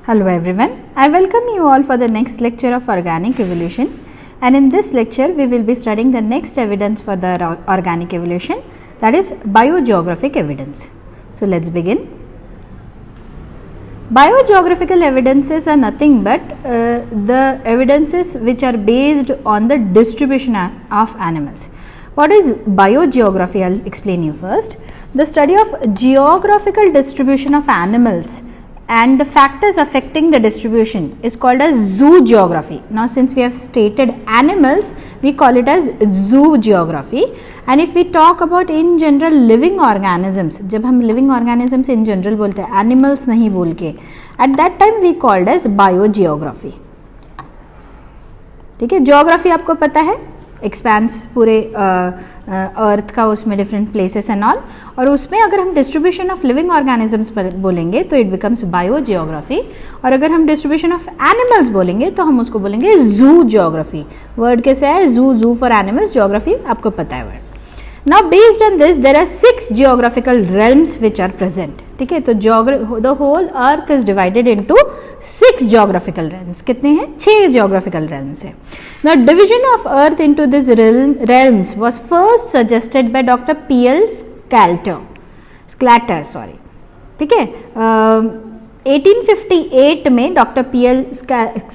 Hello everyone, I welcome you all for the next lecture of organic evolution, and in this lecture we will be studying the next evidence for the organic evolution, that is biogeographic evidence. So let's begin. Biogeographical evidences are nothing but the evidences which are based on the distribution of animals. What is biogeography? I will explain you first. The study of geographical distribution of animals and the factors affecting the distribution is called as zoo geography. Now since we have stated animals, we call it as zoo geography, and if we talk about in general living organisms, जब हम living organisms in general बोलते हैं, animals नहीं बोल के, at that time we called as biogeography. ठीक है, geography आपको पता है, एक्सपेंस पूरे अर्थ का, उसमें डिफरेंट प्लेसेस एंड ऑल, और उसमें अगर हम डिस्ट्रीब्यूशन ऑफ लिविंग ऑर्गेनिजम्स पर बोलेंगे तो इट बिकम्स बायोजियोग्राफी, और अगर हम डिस्ट्रीब्यूशन ऑफ एनिमल्स बोलेंगे तो हम उसको बोलेंगे जू जियोग्राफी. वर्ड कैसे है? जू फॉर एनिमल्स, जियोग्राफी आपको पता है word. Now based on this there are 6 geographical realms which are present. ठीक है, तो the whole earth is divided into 6 geographical realms. कितने हैं? 6 geographical realms है. Now division of earth into these realms was first suggested by Dr. P.L. Sclater. ठीक है, 1858 में doctor P.L.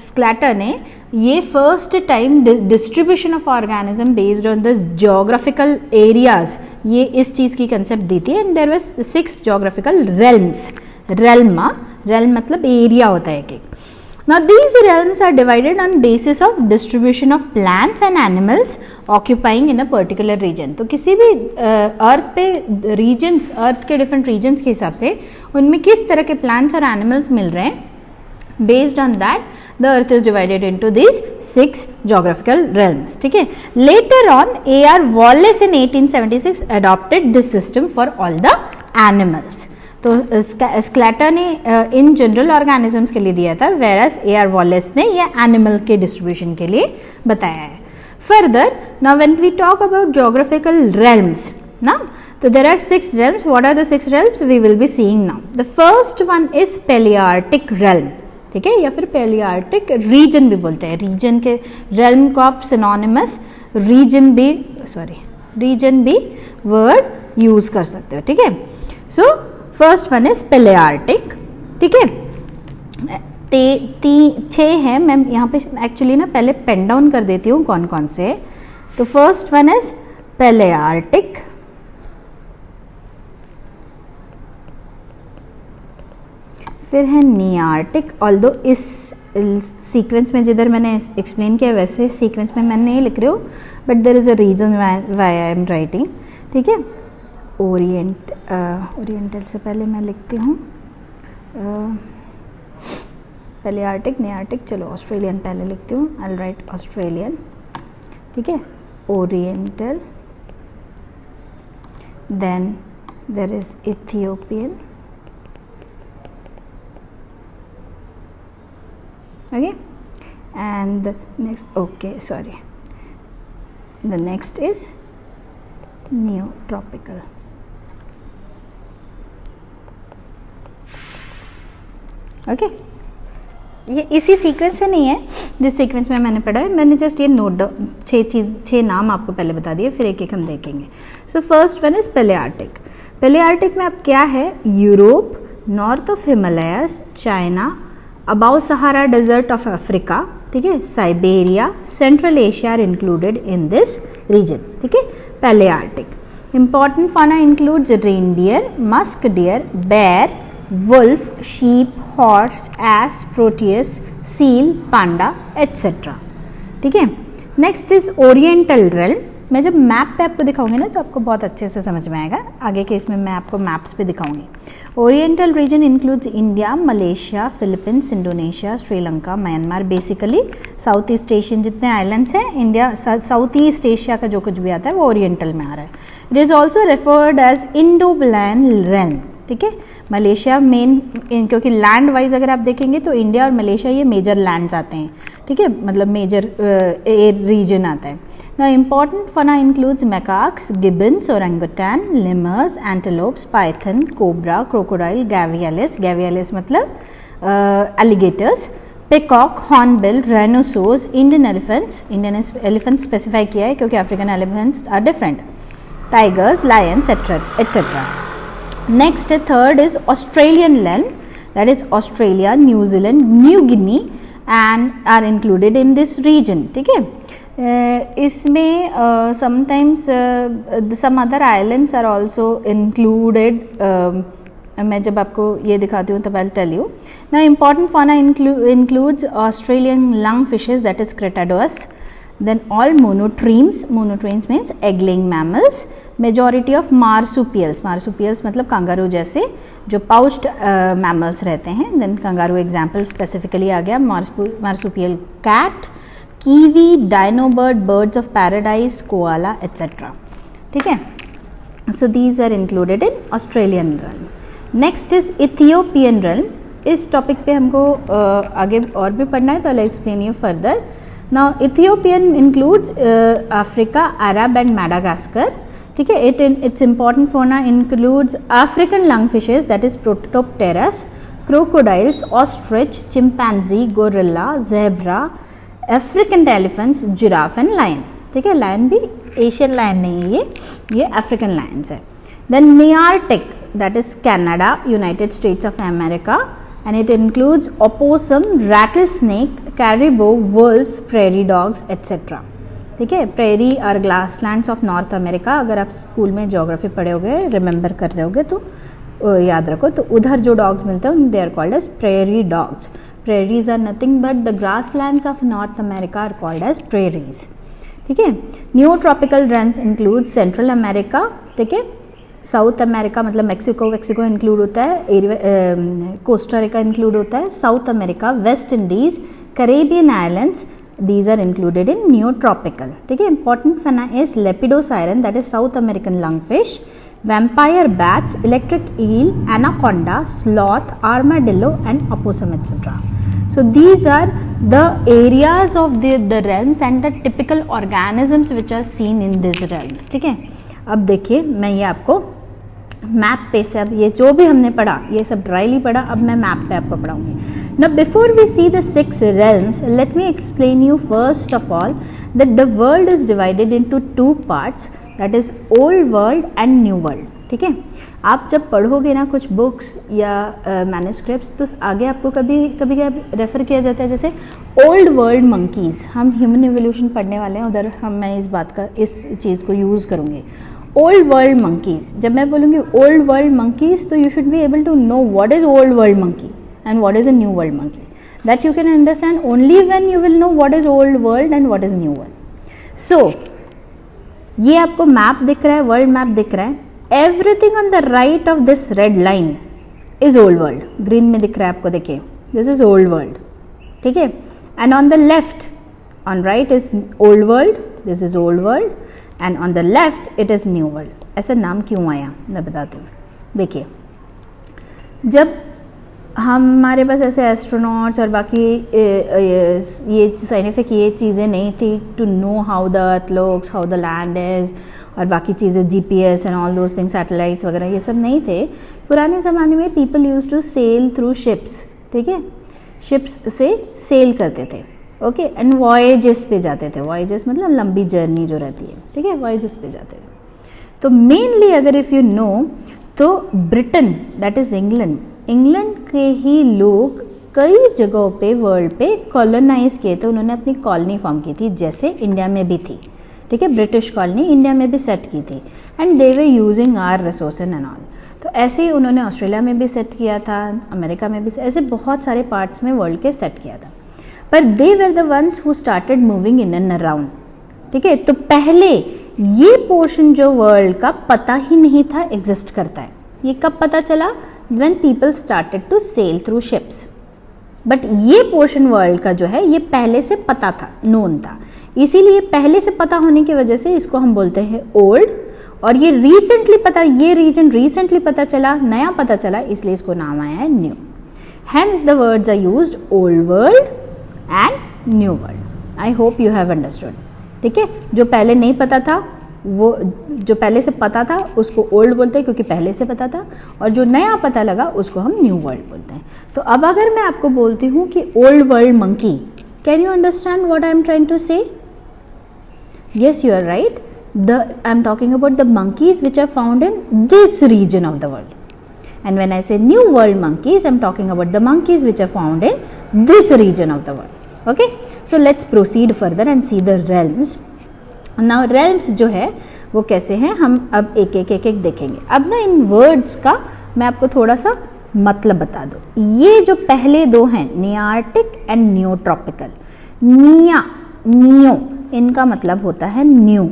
Sclater ने ये first time distribution of organism based on the geographical areas, ये इस चीज़ की कंसेप्ट दी थी. And there was 6 geographical realms. Realm मतलब एरिया होता है एक एक. Now these realms are divided on basis of distribution of plants and animals occupying in a particular region. तो किसी भी अर्थ पे रीजन्स, अर्थ के डिफरेंट रीजन्स के हिसाब से उनमें किस तरह के प्लांट्स और एनिमल्स मिल रहे हैं, based on that the earth is divided into these 6 geographical realms. ठीक है, later on A.R. Wallace in 1876 adopted this system for all the animals. तो स्क्लैटर ने इन जनरल ऑर्गेनिजम्स के लिए दिया था, whereas A.R. Wallace ने ये एनिमल के डिस्ट्रीब्यूशन के लिए बताया है. Further now when we talk about geographical realms, now so there are 6 realms. What are the 6 realms? We will be seeing now. The first one is Palearctic realm. ठीक है, या फिर पेलियार्टिक रीजन भी बोलते हैं. रीजन के रेल्म को आप सिनोनिमस रीजन भी वर्ड यूज कर सकते हो. ठीक है, सो फर्स्ट वन इज पेलियार्टिक. ठीक है, 6 हैं. मैं यहाँ पे एक्चुअली ना पहले पेन डाउन कर देती हूँ कौन कौन से. तो फर्स्ट वन इज पेलियार्टिक, फिर है नियार्टिक. ऑल्दो इस सीक्वेंस में जिधर मैंने एक्सप्लेन किया वैसे सीक्वेंस में मैं नहीं लिख रही हूँ, but there is a reason why I am writing. ठीक है, ओरिएंटल से पहले मैं लिखती हूँ पेलियार्टिक, नियार्टिक. चलो ऑस्ट्रेलियन पहले लिखती हूँ. I will write Australian. ठीक है, oriental, then there is Ethiopian. Okay, and the next is neotropical. Okay, ये इसी सीक्वेंस में नहीं है जिस सीक्वेंस में मैंने पढ़ा है. मैंने जस्ट ये नोट डाउन 6 नाम आपको पहले बता दिए, फिर एक एक हम देखेंगे. So first one is palearctic. Palearctic में अब क्या है? Europe, north of Himalayas, China, above Sahara desert of Africa. ठीक है, Siberia, central Asia are included in this region. ठीक है, palearctic. Important fauna includes reindeer, musk deer, bear, wolf, sheep, horse, ass, proteus, seal, panda etcetera. ठीक है, next is oriental realm. मैं जब map पे आपको दिखाऊंगी ना तो आपको बहुत अच्छे से समझ में आएगा. आगे के इसमें मैं आपको मैप्स पे दिखाऊंगी. Oriental region includes India, Malaysia, Philippines, Indonesia, Sri Lanka, Myanmar. Basically south east Asian जितने आइलैंड्स हैं, इंडिया साउथ ईस्ट एशिया का जो कुछ भी आता है वो ओरिएंटल में आ रहा है. It is also referred as Indo-Malayan realm. ठीक है, मलेशिया मेन, क्योंकि लैंड वाइज अगर आप देखेंगे तो इंडिया और मलेशिया ये मेजर लैंड्स आते हैं. ठीक है, मतलब मेजर रीजन आता है. Now important fauna includes macaques, gibbons, orangutan, lemurs, antelopes, python, cobra, crocodile, gavialis. Gavialis मतलब alligators, peacock, hornbill, rhinoceros, Indian elephants specify किया है क्योंकि African elephants are different, tigers, lions, etc. Next, third is Australian len, that is Australia, New Zealand, New Guinea and are included in this region. ठीक है, इसमें sometimes some other islands are also included. मैं जब आपको ये दिखाती हूँ तब I'll tell you. Now important fauna includes Australian lungfishes, that is Cretaceous, then all monotremes means egg-laying mammals, majority of marsupials मतलब kangaroo जैसे जो pouched mammals रहते हैं, then kangaroo example specifically आ गया, marsupial cat, kiwi, dinobird, birds of paradise, koala, etc. ठीक है, so these are included in Australian realm. Next is Ethiopian realm. इस topic पे हमको आगे और भी पढ़ना है, तो I'll explain you further. Now Ethiopian includes Africa, Arab and Madagascar. ठीक है, its important fauna includes African lungfishes, that is Protopterus, crocodiles, ostrich, chimpanzee, gorilla, zebra, African elephants, giraffe and lion. ठीक है, lion भी Asian lion नहीं है, ये African lions है. Then Nearctic, that is Canada, United States of America, and it includes opossum, rattlesnake, caribou, wolf, prairie dogs, etc. ठीक है, prairie और grasslands of North America, अगर आप स्कूल में ज्योग्राफी पढ़े होगे, रिमेंबर कर रहे होगे तो याद रखो, तो उधर जो डॉग्स मिलते हैं they are called as prairie dogs. Prairies are nothing but the grasslands of North America are called as prairies. ठीक है, Neotropical realm includes Central America, ठीक है, साउथ अमेरिका मतलब मैक्सिको इंक्लूड होता है, कोस्टारिका इंक्लूड होता है, South America, West Indies, Caribbean islands, these are included in neotropical. ठीक है, important fauna is lepidosiren, that is South American lungfish, vampire bats, electric eel, anaconda, sloth, armadillo and opossum etc. So these are the areas of the realms and the typical organisms which are seen in these realms. ठीक है, अब देखिए मैं ये आपको map पे से, अब ये जो भी हमने पढ़ा ये सब ड्राइली पढ़ा, अब मैं मैप पे आपको पढ़ाऊंगी. Now before we see the 6 realms, let me explain you first of all that the world is divided into 2 parts, that is old world and new world. ठीक है, आप जब पढ़ोगे ना कुछ बुक्स या मैन्युस्क्रिप्ट्स, तो आगे आपको कभी कभी रेफर किया जाता है जैसे ओल्ड वर्ल्ड मंकीज़. हम ह्यूमन एवोल्यूशन पढ़ने वाले हैं, उधर मैं इस चीज़ को यूज़ करूँगी. ओल्ड वर्ल्ड मंकीज़, जब मैं बोलूँगी ओल्ड वर्ल्ड मंकीज़, तो you should be able to know what is old world monkey and what is a new world monkey. That you can understand only when you will know what is old world and what is new world. So ये आपको map दिख रहा है, world map दिख रहा है. Everything on the right of this red line is old world, green में दिख रहा है आपको, देखिए दिस इज ओल्ड वर्ल्ड. ठीक है, and on the left, on right is old world, this is old world, and on the left it is new world. ऐसा नाम क्यों आया मैं बताती हूँ. देखिए, जब हमारे पास ऐसे एस्ट्रोनॉट्स और बाकी ये साइंटिफिक ये चीज़ें नहीं थी to know how the earth looks, how the land is, और बाकी चीज़ें GPS and all those things, satellites वगैरह ये सब नहीं थे. पुराने ज़माने में people use to sail through ships. ठीक है, शिप्स से सेल करते थे. ओके, एंड वॉयजेस पे जाते थे. वॉयजेस मतलब लंबी जर्नी जो रहती है. ठीक है, वॉयजेस पे जाते थे. तो मेनली अगर इफ़ यू नो, तो ब्रिटेन, दैट इज़ इंग्लैंड के ही लोग कई जगहों पे वर्ल्ड पे कॉलोनाइज किए थे. उन्होंने अपनी कॉलोनी फॉर्म की थी, जैसे इंडिया में भी थी. ठीक है, ब्रिटिश कॉलोनी इंडिया में भी सेट की थी, and they were using our resource and all. तो ऐसे ही उन्होंने ऑस्ट्रेलिया में भी सेट किया था, अमेरिका में भी, ऐसे बहुत सारे पार्ट्स में वर्ल्ड के सेट किया था. पर they were the ones who started moving in and around. ठीक है, तो पहले ये पोर्शन जो वर्ल्ड का पता ही नहीं था एग्जिस्ट करता है. ये कब पता चला? When people started to sail through ships. But ये पोर्शन वर्ल्ड का जो है ये पहले से पता था, नोन था. इसीलिए पहले से पता होने की वजह से इसको हम बोलते हैं ओल्ड. और ये रिसेंटली पता, ये रीजन रिसेंटली पता चला, नया पता चला, इसलिए इसको नाम आया है new. Hence the words are used old world and new world. I hope you have understood. ठीक है, जो पहले नहीं पता था वो जो पहले से पता था उसको ओल्ड बोलते हैं क्योंकि पहले से पता था, और जो नया पता लगा उसको हम न्यू वर्ल्ड बोलते हैं। तो अब अगर मैं आपको बोलती हूँ कि old world monkey, can you understand what I am trying to say? Yes, you are right. I am talking about the monkeys which are found in this region of the world. And when I say new world monkeys, I am talking about the monkeys which are found in this region of the world. Okay. So let's proceed further and see the realms. Now realms जो है वो कैसे हैं, हम अब एक एक देखेंगे। अब ना इन वर्ड्स का मैं आपको थोड़ा सा मतलब बता दूँ। ये जो पहले दो हैं, नियार्टिक एंड नियोट्रॉपिकल, नियो इनका मतलब होता है न्यू,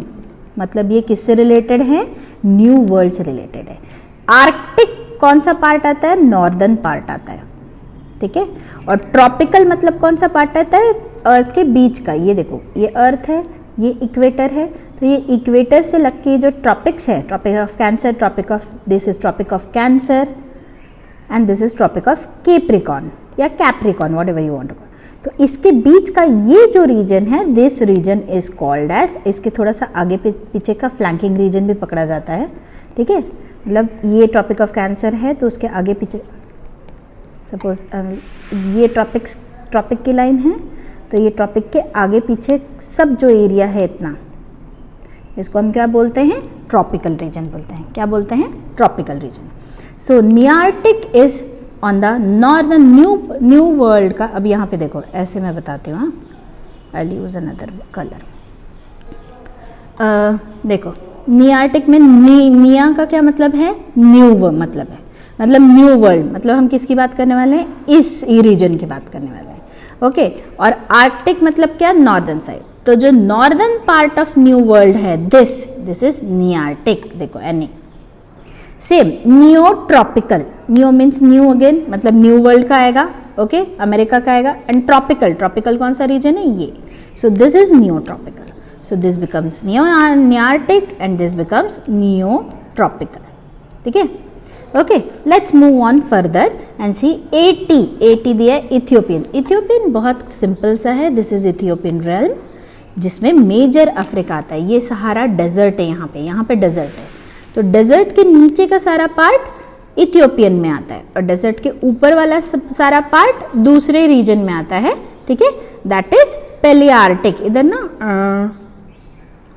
मतलब ये किससे रिलेटेड है? न्यू वर्ल्ड से रिलेटेड है। आर्कटिक कौन सा पार्ट आता है? नॉर्दर्न पार्ट आता है, ठीक है। और ट्रॉपिकल मतलब कौन सा पार्ट आता है? अर्थ के बीच का। ये देखो, ये अर्थ है, ये इक्वेटर है, तो ये इक्वेटर से लग के जो ट्रॉपिक्स है, tropic of cancer, tropic of this is tropic of cancer and this is tropic of capricorn या capricorn, what ever you want to call. तो इसके बीच का ये जो रीजन है, this region is called as, इसके थोड़ा सा आगे पीछे का फ्लैंकिंग रीजन भी पकड़ा जाता है, ठीक है। मतलब ये ट्रॉपिक ऑफ कैंसर है तो उसके आगे पीछे, सपोज ये ट्रॉपिक की लाइन है, तो ये ट्रॉपिक के आगे पीछे सब जो एरिया है इतना, इसको हम क्या बोलते हैं? ट्रॉपिकल रीजन बोलते हैं। क्या बोलते हैं? Tropical region. So nearctic is on the northern new world का। अब यहाँ पे देखो, ऐसे मैं बताती हूँ, आई यूज अनदर कलर। देखो, नियार्टिक में निया का क्या मतलब है? न्यू मतलब है, मतलब न्यू वर्ल्ड, मतलब हम किसकी बात करने वाले हैं? इस रीजन की बात करने वाले हैं, ओके। और आर्कटिक मतलब क्या? Northern side. तो जो northern part of new world है, दिस इज नियार्टिक। देखो any same. Neotropical, neo means new again, मतलब न्यू वर्ल्ड का आएगा, ओके, अमेरिका का आएगा। एंड ट्रॉपिकल कौन सा रीजन है? ये। So this is neotropical, so this becomes nearctic and this becomes neotropical, ठीक है। Okay, let's move on further and see 80 दिया है इथियोपियन। इथियोपियन बहुत सिंपल सा है, दिस इज इथियोपियन रेल्म, जिसमें मेजर अफ्रीका आता है। ये सहारा डेजर्ट है, यहाँ पे डेजर्ट है, तो डेजर्ट के नीचे का सारा पार्ट इथियोपियन में आता है, और डेजर्ट के ऊपर वाला सारा पार्ट दूसरे रीजन में आता है, ठीक है। That is palearctic. इधर ना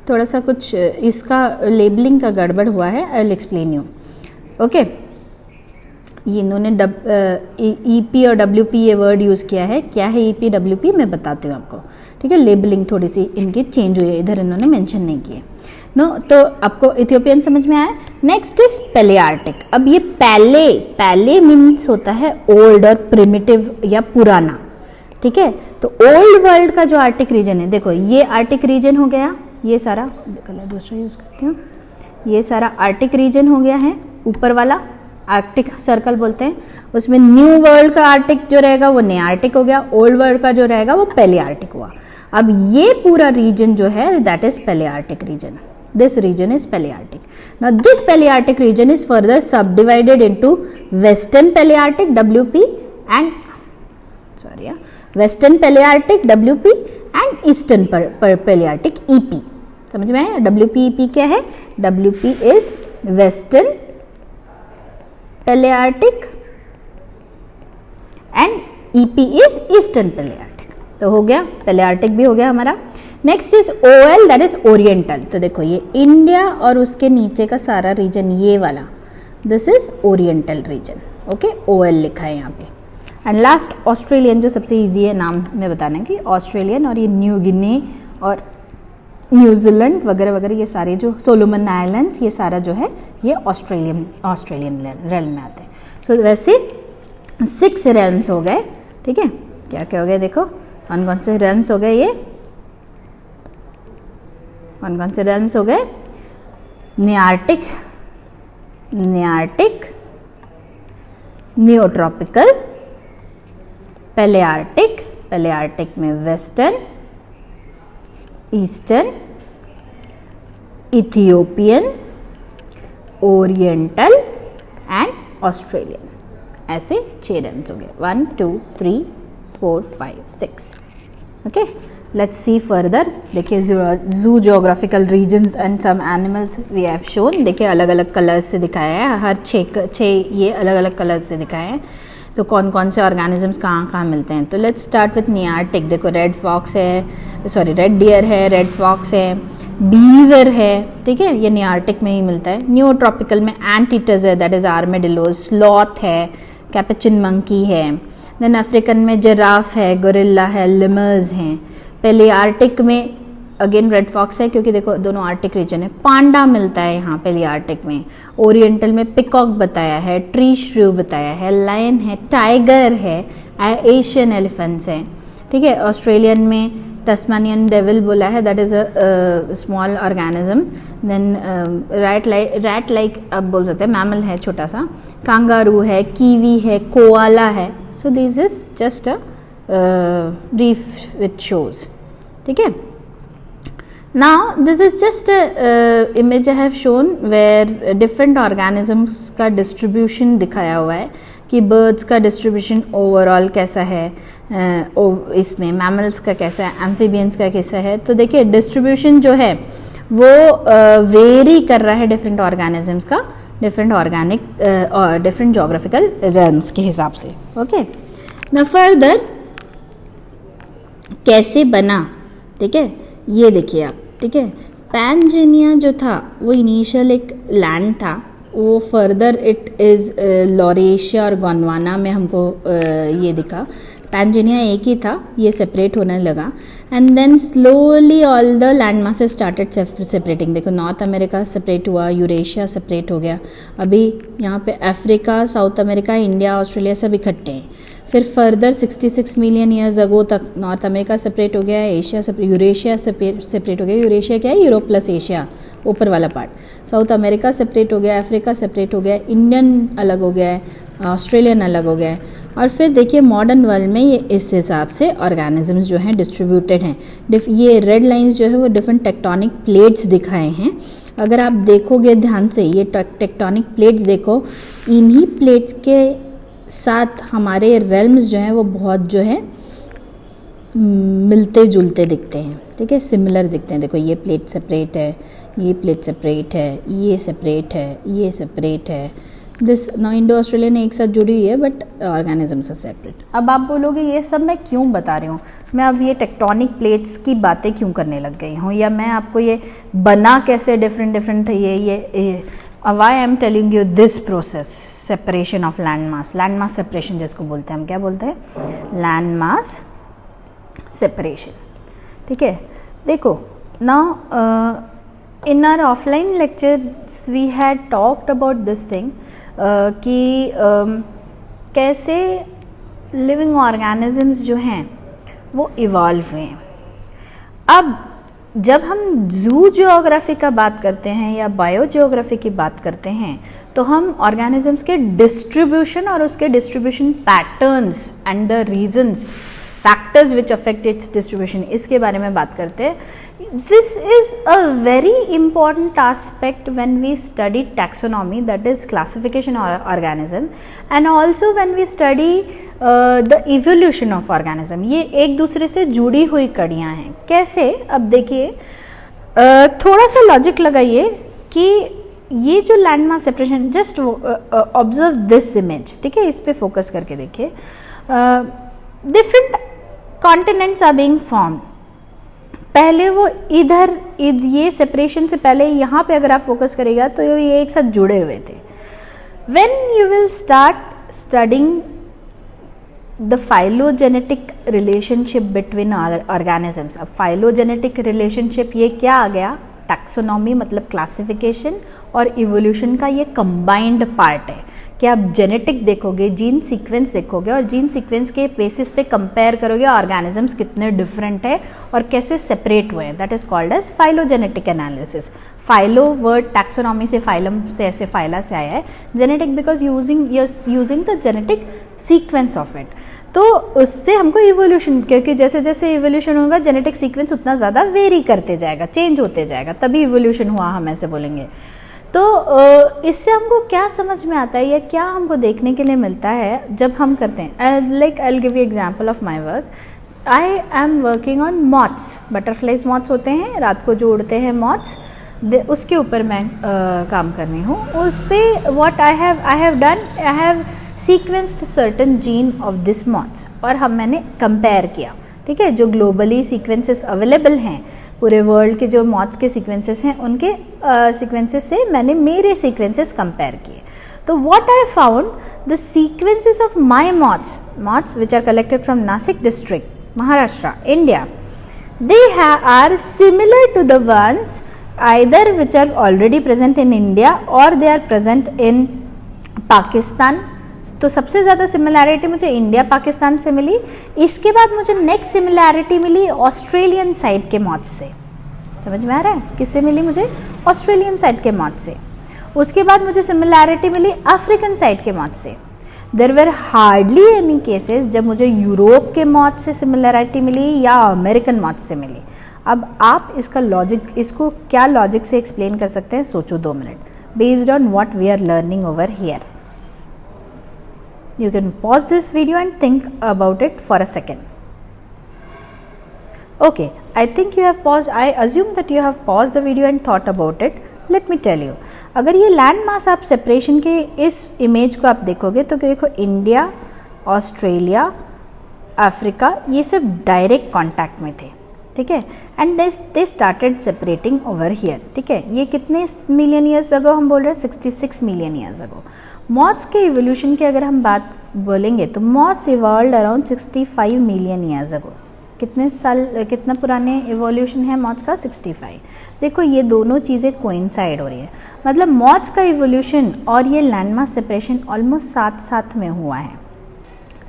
थोड़ा सा कुछ इसका लेबलिंग का गड़बड़ हुआ है, I will explain you, okay. ये इन्होंने ईपी और डब्ल्यूपी ये वर्ड यूज़ किया है। क्या है ईपी डब्ल्यूपी, मैं बताती हूँ आपको, ठीक है। लेबलिंग थोड़ी सी इनकी चेंज हुई है, इधर इन्होंने मेंशन नहीं किए, नो। तो आपको इथियोपियन समझ में आया। Next is palearctic. अब ये पहले मीन्स होता है ओल्ड और प्रिमिटिव या पुराना, ठीक है। तो ओल्ड वर्ल्ड का जो आर्टिक रीजन है, देखो ये आर्टिक रीजन हो गया, ये सारा कलर दूसरा यूज़ करती हूँ, ये सारा आर्टिक रीजन हो गया है, ऊपर वाला आर्कटिक सर्कल बोलते हैं। उसमें न्यू वर्ल्ड का आर्टिक जो रहेगा वो नियार्टिक हो गया, ओल्ड वर्ल्ड का जो रहेगा वो पैलियार्टिक हुआ। अब ये पूरा रीजन जो है that is palearctic region, this region is palearctic. Now this palearctic region is further subdivided into western palearctic WP and western palearctic WP and eastern palearctic EP. समझ में आया? डब्ल्यूपी ईपी क्या है? WP is western palearctic and EP is eastern palearctic. तो हो गया, palearctic भी हो गया हमारा। Next is OL, that is oriental. तो देखो ये इंडिया और उसके नीचे का सारा रीजन ये वाला, this is oriental region, okay. OL लिखा है यहाँ पे। एंड लास्ट ऑस्ट्रेलियन, जो सबसे इजी है नाम में बताने की, ऑस्ट्रेलियन। और ये न्यू गिनी और न्यूजीलैंड वगैरह वगैरह, ये सारे जो सोलोमन आइलैंड्स, ये सारा जो है ये ऑस्ट्रेलियन रेल्म में आते हैं। सो वैसे 6 रेल्म्स हो गए, ठीक है। क्या क्या हो गए देखो, कौन से रेल्म्स हो गए, ये कौन से रेल्म्स हो गए? नियार्टिक, नियोट्रॉपिकल, पैलियार्टिक में western, eastern, Ethiopian, oriental and Australian. ऐसे 6 रन हो गए, 1 2 3 4 5 6, ओके। Let's see further. देखिए zoogeographical regions and some animals we have shown. देखिए अलग अलग कलर्स से दिखाया है, हर छः ये अलग अलग कलर्स से दिखाए हैं। तो कौन कौन से ऑर्गेनिजम्स कहाँ कहाँ मिलते हैं। तो लेट्स स्टार्ट विथ नियार्टिक। देखो रेड फॉक्स है, सॉरी रेड डियर है, रेड फॉक्स है, बीवर है, ठीक है, ये नियार्टिक में ही मिलता है। न्यूट्रॉपिकल में एंटीटस है, दैट इज आर्मेडिलो, स्लॉथ है, कैपेचिन मंकी है। देन अफ्रीकन में जिराफ है, गोरिल्ला है, लिमर्स हैं। पेलियार्टिक में अगेन रेड फॉक्स है, क्योंकि देखो दोनों आर्टिक रीजन है। पांडा मिलता है यहाँ पेलियार्टिक में। ओरिएंटल में पिकॉक बताया है, ट्री श्रू बताया है, लायन है, टाइगर है, एशियन एलिफेंट्स हैं, ठीक है। ऑस्ट्रेलियन में तस्मानियन डेविल बोला है, that is a small organism. Then rat like अब बोल सकते हैं, मैमल है छोटा सा। कांगारू है, कीवी है, कोआला है। सो this is just a brief which shows, ठीक है। Now this is just a image I have shown where different organisms का distribution दिखाया हुआ है कि birds का distribution overall कैसा है, इसमें mammals का कैसा है, amphibians का कैसा है। तो देखिए distribution जो है वो vary कर रहा है different organisms का, different organic और different geographical realms के हिसाब से। Okay, now further कैसे बना, ठीक है, ये देखिए आप, ठीक है। पैंजेनिया जो था वो इनिशियल एक लैंड था, वो फर्दर इट इज़ लॉरेशिया और गोंडवाना में हमको ये दिखा। पैंजेनिया एक ही था, ये सेपरेट होने लगा and then slowly all the land masses started separating. देखो नॉर्थ अमेरिका सेपरेट हुआ, यूरेशिया सेपरेट हो गया, अभी यहाँ पे Africa, south America, India, Australia सब इकट्ठे हैं। फिर फर्दर 66 मिलियन ईयर्स अगो तक नॉर्थ अमेरिका सेपरेट हो गया, एशिया यूरेशिया सेपरेट हो गया। यूरेशिया क्या है, यूरोप प्लस एशिया, ऊपर वाला पार्ट। साउथ अमेरिका सेपरेट हो गया, अफ्रीका सेपरेट हो गया, इंडियन अलग हो गया है, ऑस्ट्रेलियन अलग हो गया है। और फिर देखिए मॉडर्न वर्ल्ड में ये इस हिसाब से ऑर्गेनिजम्स जो हैं डिस्ट्रीब्यूटेड हैं। ये रेड लाइंस जो है वो डिफरेंट टेक्टोनिक प्लेट्स दिखाए हैं। अगर आप देखोगे ध्यान से, ये टेक्टोनिक प्लेट्स देखो, इन्हीं प्लेट्स के साथ हमारे रेल्म्स जो हैं वो बहुत जो है मिलते जुलते दिखते हैं, ठीक है, सिमिलर दिखते हैं। देखो ये प्लेट सेपरेट है, ये प्लेट सेपरेट है, ये सेपरेट है, ये सेपरेट है। दिस नॉ इंडो ऑस्ट्रेलियन एक साथ जुड़ी हुई है बट ऑर्गेनिजम्स आर सेपरेट। अब आप बोलोगे ये सब मैं क्यों बता रही हूँ, मैं अब ये टेक्टोनिक प्लेट्स की बातें क्यों करने लग गई हूँ, या मैं आपको ये बना कैसे डिफरेंट ये why I am telling you this process, separation of land mass separation जिसको बोलते हैं हम, क्या बोलते हैं, land mass separation, ठीक है। देखो now in our offline lectures we had talked about this thing कि कैसे living organisms जो हैं वो evolve हुए हैं। अब जब हम जू जियोग्राफी का बात करते हैं या बायो जियोग्राफी की बात करते हैं तो हम ऑर्गेनिजम्स के डिस्ट्रीब्यूशन और उसके distribution patterns and the reasons, factors which affect its distribution, इसके बारे में बात करते हैं। This is a very important aspect when we study taxonomy, that is classification of organism, and also when we study the evolution of organism. ये एक दूसरे से जुड़ी हुई कड़ियाँ हैं। कैसे, अब देखिए थोड़ा सा लॉजिक लगाइए कि ये जो land mass separation, just observe this image, ठीक है, इस पे फोकस करके देखिए। Different continents are being form. पहले वो इधर ये सेपरेशन से पहले यहाँ पे अगर आप फोकस करेगा तो ये एक साथ जुड़े हुए थे। When you will start studying the phylogenetic relationship between organisms, अब फाइलोजेनेटिक रिलेशनशिप ये क्या आ गया, टैक्सोनॉमी मतलब क्लासिफिकेशन और इवोल्यूशन का ये कंबाइंड पार्ट है कि आप जेनेटिक देखोगे, जीन सीक्वेंस देखोगे और जीन सीक्वेंस के बेसिस पे कंपेयर करोगे ऑर्गेनिजम्स कितने डिफरेंट है और कैसे सेपरेट हुए हैं। That is called as phylogenetic analysis. Phylo word taxonomy से, फाइलम से, ऐसे फाइला से आया है। Genetic because using the genetic sequence of it, तो उससे हमको इवोल्यूशन, क्योंकि जैसे जैसे इवोल्यूशन होगा जेनेटिक सीक्वेंस उतना ज़्यादा वेरी करते जाएगा, चेंज होते जाएगा, तभी इवोल्यूशन हुआ, हम ऐसे बोलेंगे। तो इससे हमको क्या समझ में आता है या क्या हमको देखने के लिए मिलता है जब हम करते हैं, like I will give you example of my work. I am working on moths, butterflies moths होते हैं रात को जो उड़ते हैं मॉथ्स, उसके ऊपर मैं काम कर रही हूँ। उस पर what I have done, I have sequenced certain gene of this moths, और मैंने कंपेयर किया, ठीक है, जो ग्लोबली सीक्वेंसेस अवेलेबल हैं पूरे वर्ल्ड के जो मॉथ्स के सीक्वेंसेस हैं उनके सीक्वेंसेस से मैंने मेरे सीक्वेंसेस कंपेयर किए। तो what I found, the sequences of my moths which are collected from Nasik district, Maharashtra, India, they are similar to the ones either which are already present in India or they are present in Pakistan. तो सबसे ज़्यादा similarity मुझे India Pakistan से मिली। इसके बाद मुझे next similarity मिली Australian side के moths से। समझ में आ रहा है किससे मिली मुझे? ऑस्ट्रेलियन साइड के मॉथ्स से। उसके बाद मुझे सिमिलैरिटी मिली अफ्रीकन साइड के मॉथ से। There were hardly any cases जब मुझे यूरोप के मॉथ से सिमिलैरिटी मिली या अमेरिकन मॉथ से मिली। अब आप इसका लॉजिक, इसको क्या लॉजिक से एक्सप्लेन कर सकते हैं, सोचो 2 minute. Based on what we are learning over here, you can pause this video and think about it for a second. Okay, I think you have pause, I assume that you have pause the video and thought about it. Let me tell you, अगर ये land mass आप separation के इस image को आप देखोगे तो देखो इंडिया, ऑस्ट्रेलिया, अफ्रीका, ये सब डायरेक्ट कांटेक्ट में थे, ठीक है, and they started separating over here, ठीक है। ये कितने मिलियन ईयर्स अगो हम बोल रहे हैं? 66 मिलियन ईयर्स अगो। मॉथ्स के इवोल्यूशन की अगर हम बात बोलेंगे तो moths evolved around 65 million years अगो। कितने साल, कितना पुराने इवोल्यूशन है मॉथ्स का? 65। देखो ये दोनों चीज़ें कोइंसाइड हो रही है, मतलब मॉथ्स का इवोल्यूशन और ये लैंडमास सेपरेशन ऑलमोस्ट साथ साथ में हुआ है,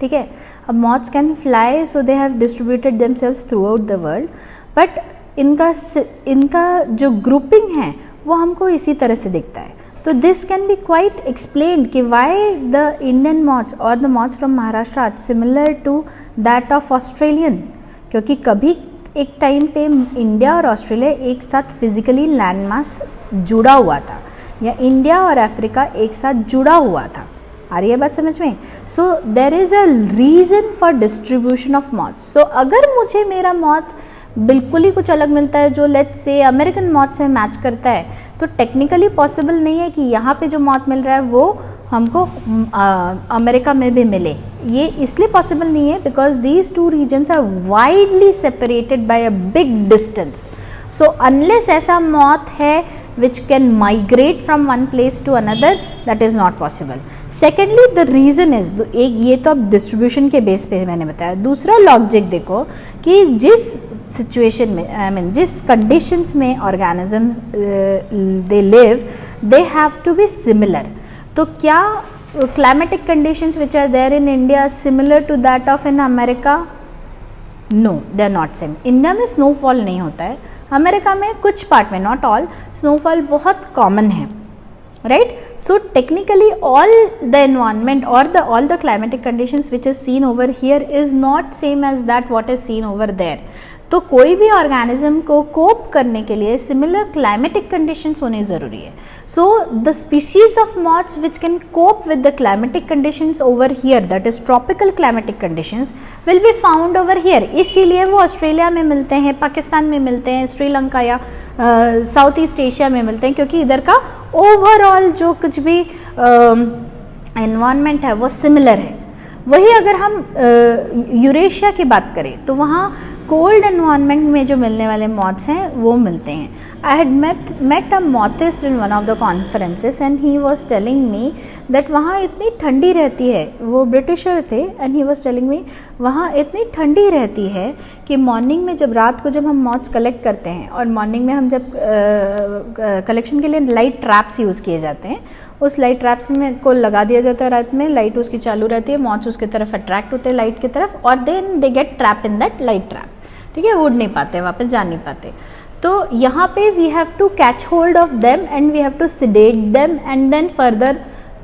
ठीक है। अब moths can fly, so they have distributed themselves through out the world, but इनका जो ग्रुपिंग है वो हमको इसी तरह से दिखता है। तो this can be quite explained कि वाई द इंडियन मॉथ्स और the moths from Maharashtra are similar to that of Australian, क्योंकि कभी एक टाइम पे इंडिया और ऑस्ट्रेलिया एक साथ फिजिकली लैंडमास जुड़ा हुआ था, या इंडिया और अफ्रीका एक साथ जुड़ा हुआ था। आ रही है बात समझ में? So there is a reason for distribution of moths. So अगर मुझे मेरा मॉथ बिल्कुल ही कुछ अलग मिलता है जो लेट्स से अमेरिकन मॉथ से मैच करता है, तो टेक्निकली पॉसिबल नहीं है कि यहाँ पे जो मॉथ मिल रहा है वो हमको अमेरिका में भी मिले। ये इसलिए पॉसिबल नहीं है because these two regions are widely separated by a big distance. So unless ऐसा मॉथ है which can migrate from one place to another, that is not possible. Secondly the reason is, एक ये तो अब distribution के base पे मैंने बताया। दूसरा लॉजिक देखो कि जिस सिचुएशन में, आई मीन जिस कंडीशंस में organism they live, they have to be similar. तो क्या climatic conditions which are there in India are similar to that of in America? No, they are not same. India में snowfall नहीं होता है, America में कुछ part में, not all, snowfall बहुत कॉमन है, right? So technically all the environment और all the climatic conditions which is seen over here is not same as that what is seen over there. तो कोई भी organism को कोप करने के लिए सिमिलर क्लाइमेटिक कंडीशंस होने ज़रूरी है। So the species of moths which can cope with the climatic conditions over here, that is tropical climatic conditions, will be found over here. इसीलिए वो ऑस्ट्रेलिया में मिलते हैं, पाकिस्तान में मिलते हैं, श्रीलंका या साउथ ईस्ट एशिया में मिलते हैं, क्योंकि इधर का ओवरऑल जो कुछ भी एनवायरनमेंट है वो सिमिलर है। वही अगर हम यूरेशिया की बात करें तो वहाँ कोल्ड एनवायरनमेंट में जो मिलने वाले मॉथ्स हैं वो मिलते हैं। I had met a mothist in one of the conferences and he was telling me that वहाँ इतनी ठंडी रहती है, वो ब्रिटिशर थे, and he was telling me वहाँ इतनी ठंडी रहती है कि मॉर्निंग में जब रात को जब हम मॉथ्स कलेक्ट करते हैं, और मॉर्निंग में हम जब कलेक्शन के लिए लाइट ट्रैप्स यूज़ किए जाते हैं, उस लाइट ट्रैप्स में को लगा दिया जाता है, रात में लाइट उसकी चालू रहती है, मॉथ्स उसकी तरफ अट्रैक्ट होते हैं लाइट की तरफ, और then they get trap in that light trap, ठीक है, उड़ नहीं पाते, वापस जा नहीं पाते। तो यहाँ पे we have to catch hold of them and we have to sedate them and then further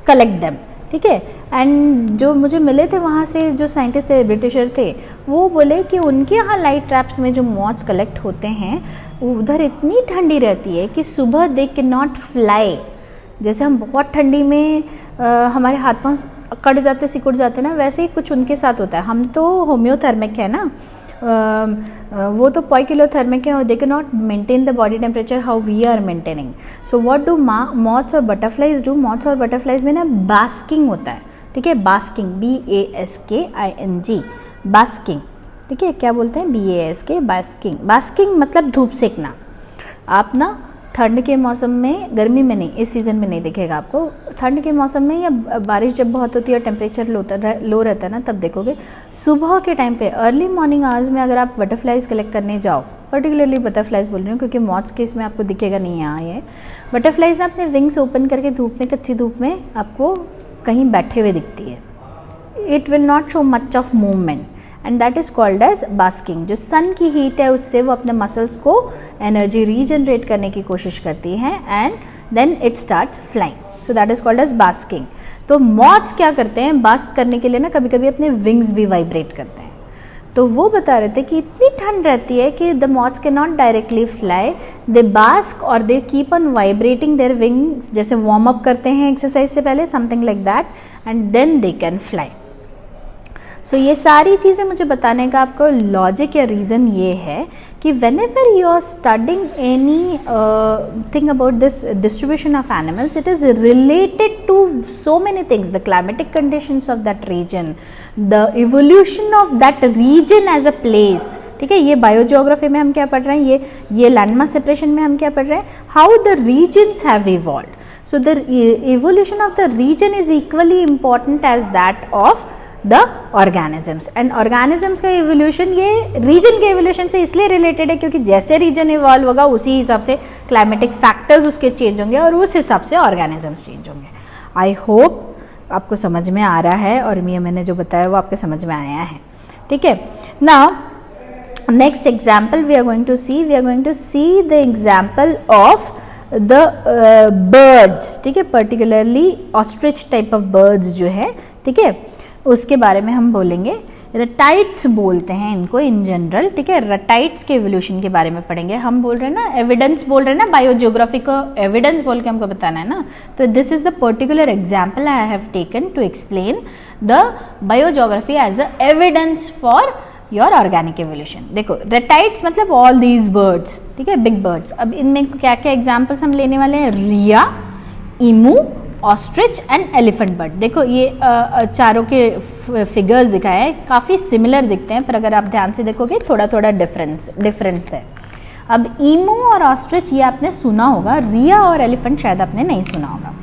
collect them, ठीक है। एंड जो मुझे मिले थे वहाँ से जो साइंटिस्ट थे, ब्रिटिशर थे, वो बोले कि उनके यहाँ लाइट ट्रैप्स में जो मॉथ्स कलेक्ट होते हैं उधर इतनी ठंडी रहती है कि सुबह दे कैन नॉट फ्लाई। जैसे हम बहुत ठंडी में हमारे हाथ पांव कट जाते, सिकुड़ जाते ना, वैसे ही कुछ उनके साथ होता है। हम तो होम्योथर्मिक है ना, वो तो पॉइकिलोथर्मिक है और they can not maintain the body temperature how we are maintaining. So what do moths और बटरफ्लाइज डू? मॉथ्स और बटरफ्लाइज में ना बास्किंग होता है, ठीक है, बास्किंग, BASKING, बास्किंग, ठीक है. क्या बोलते हैं? BASK, basking. बास्किंग मतलब धूप सेकना. आप ना ठंड के मौसम में, गर्मी में नहीं, इस सीज़न में नहीं दिखेगा आपको, ठंड के मौसम में या बारिश जब बहुत होती है और टेम्परेचर लो रहता है ना, तब देखोगे सुबह के टाइम पे, अर्ली मॉर्निंग आवर्स में अगर आप बटरफ्लाइज कलेक्ट करने जाओ, पर्टिकुलरली बटरफ्लाइज बोल रही हूँ क्योंकि मॉथ्स के इसमें आपको दिखेगा नहीं यहाँ. ये बटरफ्लाइज ना अपने विंग्स ओपन करके धूप में, कच्ची धूप में आपको कहीं बैठे हुए दिखती है. It will not show much of movement and that is called as basking. जो सन की हीट है उससे वो अपने मसल्स को एनर्जी रीजनरेट करने की कोशिश करती हैं and then it starts flying. So that is called as basking. तो मॉथ्स क्या करते हैं? बास्क करने के लिए ना कभी कभी अपने विंग्स भी वाइब्रेट करते हैं. तो वो बता रहे थे कि इतनी ठंड रहती है कि the moths can not directly fly, they bask और they keep on vibrating their wings, जैसे वार्म अप करते हैं एक्सरसाइज से पहले, something like that, and then they can fly. So ये सारी चीज़ें मुझे बताने का आपको लॉजिक या रीज़न ये है कि whenever you are studying anything about this distribution of animals, it is related to so many things, the climatic conditions of that region, the evolution of that region as a place. ठीक है, ये biogeography में हम क्या पढ़ रहे हैं, ये लैंडमास सेपरेशन में हम क्या पढ़ रहे हैं, how the regions have evolved. So the evolution of the region is equally important as that of the organisms. And organisms का इवोल्यूशन ये रीजन के इवोल्यूशन से इसलिए रिलेटेड है क्योंकि जैसे रीजन इवॉल्व होगा उसी हिसाब से क्लाइमेटिक फैक्टर्स उसके चेंज होंगे और उस हिसाब से ऑर्गेनिजम्स चेंज होंगे. आई होप आपको समझ में आ रहा है और मैंने जो बताया वो आपके समझ में आया है. ठीक है, now next example we are going to see the example of the birds. ठीक है, particularly ostrich type of birds जो है, ठीक है, उसके बारे में हम बोलेंगे. रटाइट्स बोलते हैं इनको इन जनरल. ठीक है, रटाइट्स के एवोल्यूशन के बारे में पढ़ेंगे. हम बोल रहे हैं ना, एविडेंस बोल रहे हैं ना, बायोजियोग्राफी को एविडेंस बोल के हमको बताना है ना. तो this is the particular example I have taken to explain the biogeography as a evidence for your organic evolution. देखो, रेटाइट्स मतलब ऑल दीज बर्ड्स. ठीक है, बिग बर्ड्स. अब इनमें क्या क्या एग्जाम्पल्स हम लेने वाले हैं, रिया, emu, ostrich and elephant bird. देखो ये चारों के फिगर्स दिखाए हैं, काफ़ी सिमिलर दिखते हैं पर अगर आप ध्यान से देखोगे थोड़ा थोड़ा डिफरेंस है. अब ईमू और ऑस्ट्रिच ये आपने सुना होगा, रिया और एलिफेंट शायद आपने नहीं सुना होगा.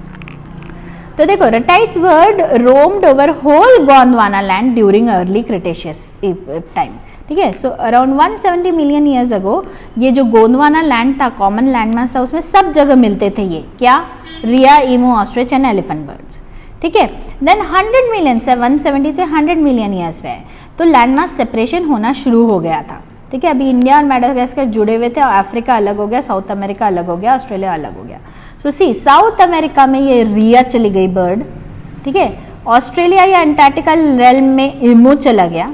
तो देखो, ratites bird roamed over whole Gondwana land during early cretaceous time. ठीक है, so around 170 million years ago ये जो गोंडवाना लैंड था, कॉमन लैंड मास था, उसमें सब जगह मिलते थे ये क्या, rhea, emu, ostrich and elephant birds. ठीक है, देन 100 मिलियन से 170 से 100 मिलियन ईयर्स में तो लैंड मास सेपरेशन होना शुरू हो गया था. ठीक है, अभी इंडिया और मेडागास्कर जुड़े हुए थे और अफ्रीका अलग हो गया, साउथ अमेरिका अलग हो गया, ऑस्ट्रेलिया अलग हो गया. सो सी, साउथ अमेरिका में ये रिया चली गई बर्ड. ठीक है, ऑस्ट्रेलिया या अंटार्कटिका रेल्म में ईमू चला गया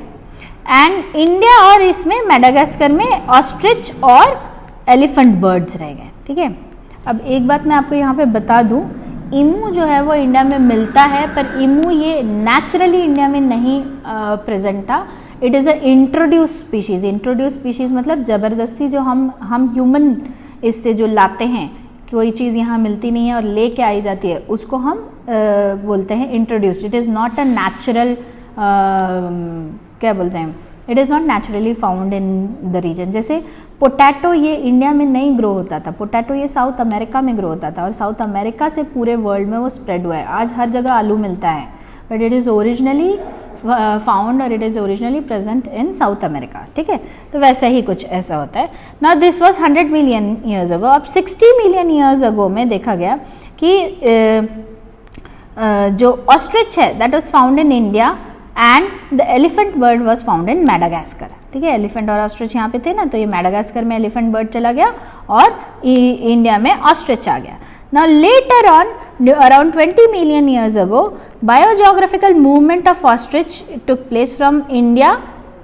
एंड इंडिया और इसमें मेडागास्कर में ऑस्ट्रिच और एलिफेंट बर्ड्स रह गए. ठीक है, अब एक बात मैं आपको यहाँ पे बता दूँ, ईमू जो है वो इंडिया में मिलता है पर ईमू ये नेचुरली इंडिया में नहीं प्रेजेंट था. It is a introduce species. Introduce species मतलब ज़बरदस्ती जो हम ह्यूमन इससे जो लाते हैं, कोई चीज़ यहाँ मिलती नहीं है और ले के आई जाती है, उसको हम बोलते हैं introduced. It is not a natural, क्या बोलते हैं, it is not naturally found in the region. जैसे पोटैटो ये इंडिया में नहीं ग्रो होता था, पोटैटो ये साउथ अमेरिका में ग्रो होता था और साउथ अमेरिका से पूरे वर्ल्ड में वो स्प्रेड हुआ है. आज हर जगह आलू मिलता है but it is originally found और it is originally present in South America. ठीक है, तो वैसा ही कुछ ऐसा होता है. Now this was 100 million years ago. अब 60 मिलियन ईयर्स अगो में देखा गया कि जो ऑस्ट्रिच है that was found in India and the elephant bird was found in Madagascar. ठीक है, एलिफेंट और ऑस्ट्रिच यहाँ पे थे ना, तो ये मेडागास्कर में एलिफेंट बर्ड चला गया और इंडिया में ऑस्ट्रिच आ गया. Now later on, around 20 million years ago, biogeographical movement of ostrich took place from India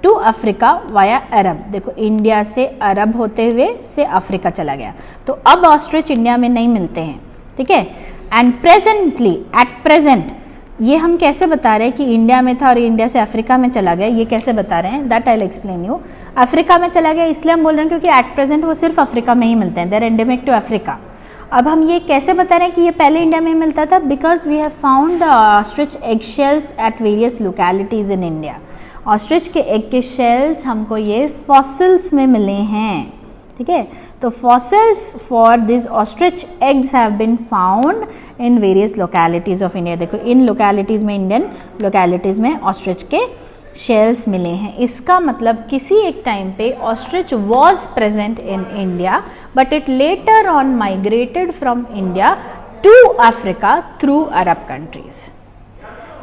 to Africa via Arab. देखो, इंडिया से अरब होते हुए से अफ्रीका चला गया. तो अब ऑस्ट्रिच इंडिया में नहीं मिलते हैं. ठीक है, एंड प्रेजेंटली एट प्रेजेंट ये हम कैसे बता रहे हैं कि इंडिया में था और इंडिया से अफ्रीका में चला गया, ये कैसे बता रहे हैं, that I will explain you. Africa में चला गया इसलिए हम बोल रहे हैं क्योंकि एट प्रेजेंट वो सिर्फ अफ्रीका में ही मिलते हैं, they are endemic to Africa. अब हम ये कैसे बता रहे हैं कि ये पहले इंडिया में मिलता था, because we have found the ostrich egg shells at various localities in India. Ostrich के एग के शेल्स हमको ये फॉसिल्स में मिले हैं, ठीक है। तो fossils for this ostrich eggs have been found in various localities of India. देखो इन लोकेलिटीज़ में, इंडियन लोकेलिटीज़ में ऑस्ट्रिच के शेल्स मिले हैं। इसका मतलब किसी एक टाइम पे ostrich was present in India but it later on migrated from India to Africa through Arab countries.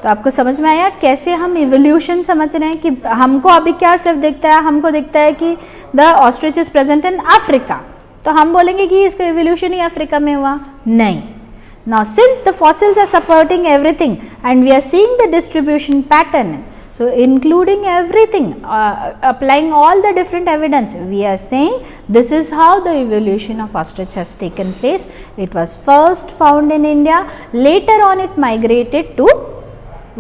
तो आपको समझ में आया कैसे हम इवोल्यूशन समझ रहे हैं कि हमको अभी क्या सिर्फ दिखता है, हमको दिखता है कि the ostrich is present in Africa, तो हम बोलेंगे कि इसका इवोल्यूशन ही अफ्रीका में हुआ, नहीं। Now since the fossils are supporting everything and we are seeing the distribution pattern, so including everything, applying all the different evidence, we are saying this is how the evolution of ostrich has taken place. It was first found in India, later on it migrated to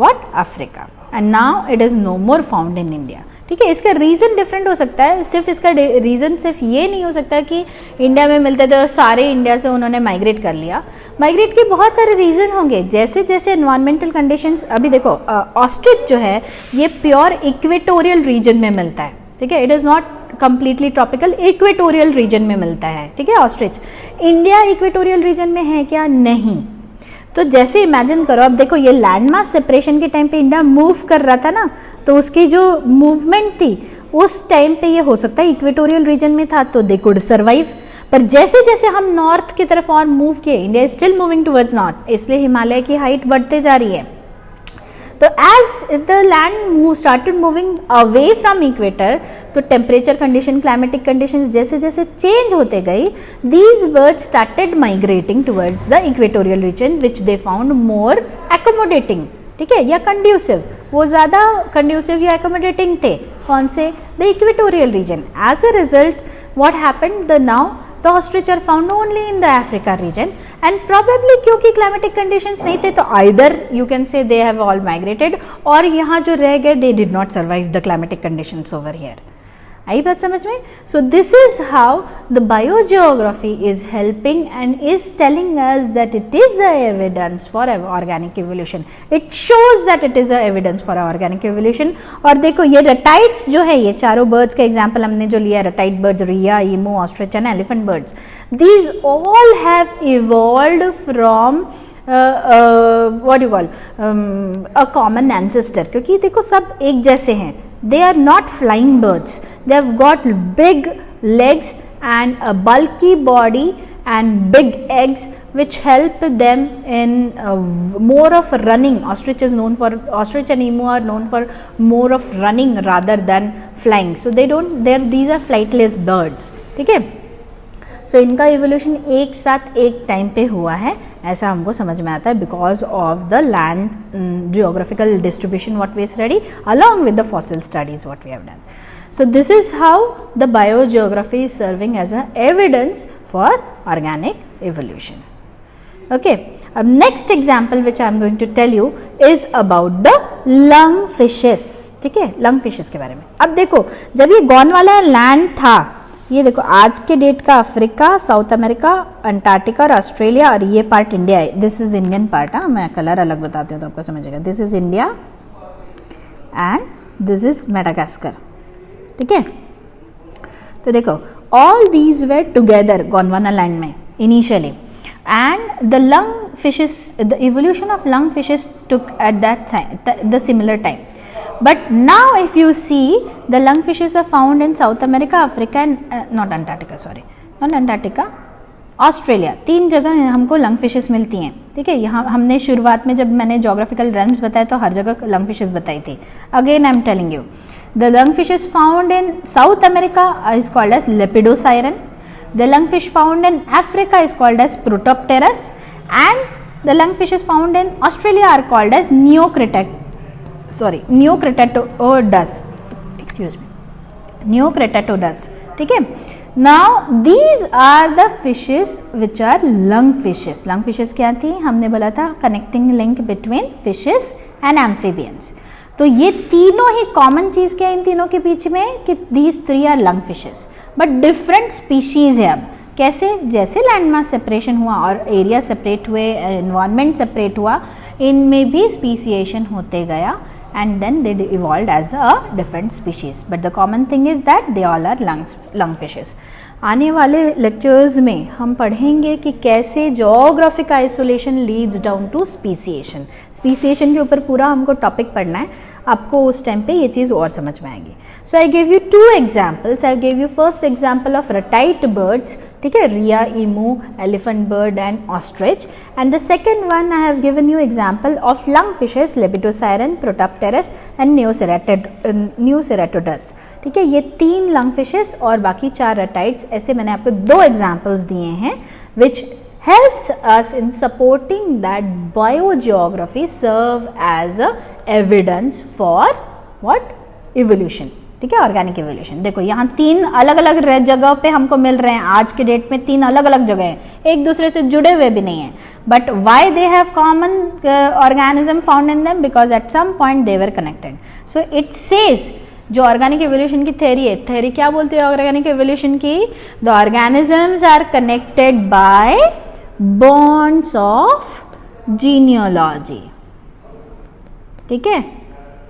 what, Africa, and now it is no more found in India. ठीक है, इसका reason different हो सकता है, सिर्फ इसका reason सिर्फ ये नहीं हो सकता कि इंडिया में मिलते थे और सारे इंडिया से उन्होंने माइग्रेट कर लिया। माइग्रेट के बहुत सारे रीज़न होंगे, जैसे जैसे एनवायरमेंटल कंडीशंस। अभी देखो ऑस्ट्रिच जो है ये प्योर इक्वेटोरियल रीजन में मिलता है, ठीक है, it is not completely tropical, equatorial region में मिलता है, ठीक है। ऑस्ट्रिच इंडिया इक्वेटोरियल रीजन में है क्या, नहीं। तो जैसे इमेजिन करो, अब देखो ये लैंड मास सेपरेशन के टाइम पे इंडिया मूव कर रहा था ना, तो उसकी जो मूवमेंट थी उस टाइम पे ये हो सकता है इक्वेटोरियल रीजन में था तो दे कुड सर्वाइव। पर जैसे जैसे हम नॉर्थ की तरफ और मूव किए, India is still moving towards north, इसलिए हिमालय की हाइट बढ़ते जा रही है। तो as the land started moving away from equator, तो टेम्परेचर कंडीशन, क्लाइमेटिक कंडीशंस जैसे जैसे चेंज होते गई, these birds started migrating towards the equatorial region which they found more accommodating, ठीक है, या कंड्यूसिव। वो ज़्यादा कंड्यूसिव या एकोमोडेटिंग थे, कौन से, the equatorial region. As a result what happened, the now the ostrich are found only in the Africa region, and probably क्योंकि climatic conditions नहीं थे तो either you can say they have all migrated, और यहाँ जो रह गए they did not survive the climatic conditions over here। आई बात समझ में? So this is how the biogeography is helping and is telling us that it is a evidence for organic evolution. It shows that it is a evidence for organic evolution। और देखो ये रटाइट्स जो है, ये चारों बर्ड्स का example हमने जो लिया, ratite birds, rhea, emu, ostrich and elephant birds, these all have evolved from what you call a common ancestor। क्योंकि देखो सब एक जैसे हैं, they are not flying birds, they have got big legs and a bulky body and big eggs which help them in more of running. Ostrich is known for, ostrich and emu are known for more of running rather than flying, so they don't, these are flightless birds, ठीक है। सो इनका evolution एक साथ एक time पे हुआ है, ऐसा हमको समझ में आता है, because of the land geographical distribution what we study along with the fossil studies what we have done. So this is how the biogeography is serving as a evidence for organic evolution. Okay, अब next example which I am going to tell you is about the lung fishes, ठीक है, lung fishes के बारे में। अब देखो जब ये गोंडवाना लैंड था, ये देखो आज के डेट का अफ्रीका, साउथ अमेरिका, अंटार्कटिका और ऑस्ट्रेलिया, और ये पार्ट इंडिया है, दिस इज इंडियन पार्ट। हाँ, मैं कलर अलग बताती हूँ तो आपको समझेगा। This is India and this is Madagascar, ठीक है। तो देखो all these were together Gondwana land में initially, and the lung fishes, the evolution of lung fishes took at that time the similar time, but now if you see the lung fishes are found in South America, Africa and not Antarctica, sorry not Antarctica, Australia, 3 जगह हमको lung fishes मिलती हैं, ठीक है। यहाँ हमने शुरुआत में जब मैंने जोग्राफिकल रेल्म्स बताया तो हर जगह लंग फिशेस बताई थी। Again I am telling you the lung fishes found in South America is called as lepidosiren, the lungfish found in Africa is called as Protopterus, and the lungfishes found in Australia are called as Neocratodus, excuse me, Neocratodus, ठीक है. Now these are the fishes which are lung fishes. Lung fishes क्या थी, हमने बोला था connecting link between fishes and amphibians. तो ये तीनों ही कॉमन चीज़ क्या है इन तीनों के बीच में कि these three are lung fishes, but different species है. अब कैसे, जैसे लैंड मास सेपरेशन हुआ और एरिया सेपरेट हुए, एनवायरनमेंट सेपरेट हुआ, इनमें भी स्पीसिएशन होते गया and then they evolved as a different species, but the common thing is that they all are lung fishes. आने वाले लेक्चर्स में हम पढ़ेंगे कि कैसे geographic isolation leads down to speciation. Speciation के ऊपर पूरा हमको टॉपिक पढ़ना है, आपको उस टाइम पे ये चीज़ और समझ में आएगी. So I give you 2 examples. I give you first example of ratite birds, ठीक है, rhea, emu, elephant bird and ostrich. And the second one I have given you example of lung fishes, lepidosiren, protopterus and neoceratodus. ठीक है, ये 3 lung fishes और बाकी 4 रटाइट्स. ऐसे मैंने आपको 2 एग्जाम्पल्स दिए हैं विच helps us in supporting that biogeography serve as a evidence for what? Evolution. ठीक है, ऑर्गेनिक इवोल्यूशन. देखो यहाँ 3 अलग अलग जगह पे हमको मिल रहे हैं. आज के डेट में 3 अलग अलग जगह हैं, एक दूसरे से जुड़े हुए भी नहीं हैं. But why they have common organism found in them? Because at some point they were connected. So it says, जो ऑर्गेनिक इवोल्यूशन की थ्योरी है, थ्योरी क्या बोलती है ऑर्गेनिक इवोल्यूशन की? The organisms are connected by bonds of genealogy. ठीक है,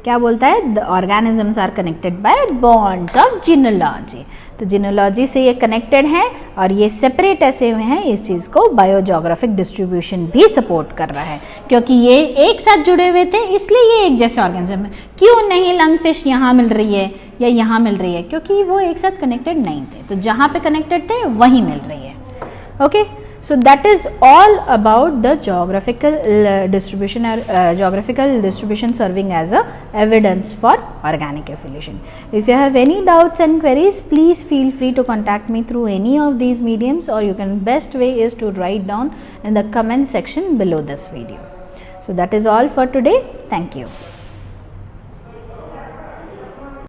क्या बोलता है? The organisms are connected by bonds of genealogy. तो जीनियोलॉजी से ये कनेक्टेड हैं और ये सेपरेट ऐसे हुए हैं. इस चीज़ को बायोजोग्राफिक डिस्ट्रीब्यूशन भी सपोर्ट कर रहा है, क्योंकि ये एक साथ जुड़े हुए थे, इसलिए ये एक जैसे ऑर्गेनिज्म है. क्यों नहीं लंग फिश यहाँ मिल रही है या यहाँ मिल रही है? क्योंकि वो एक साथ कनेक्टेड नहीं थे. तो जहाँ पे कनेक्टेड थे वहीं मिल रही है. Okay, so that is all about the geographical distribution serving as a evidence for organic evolution. If you have any doubts and queries, please feel free to contact me through any of these mediums, or you can, best way is to write down in the comment section below this video. So that is all for today. Thank you.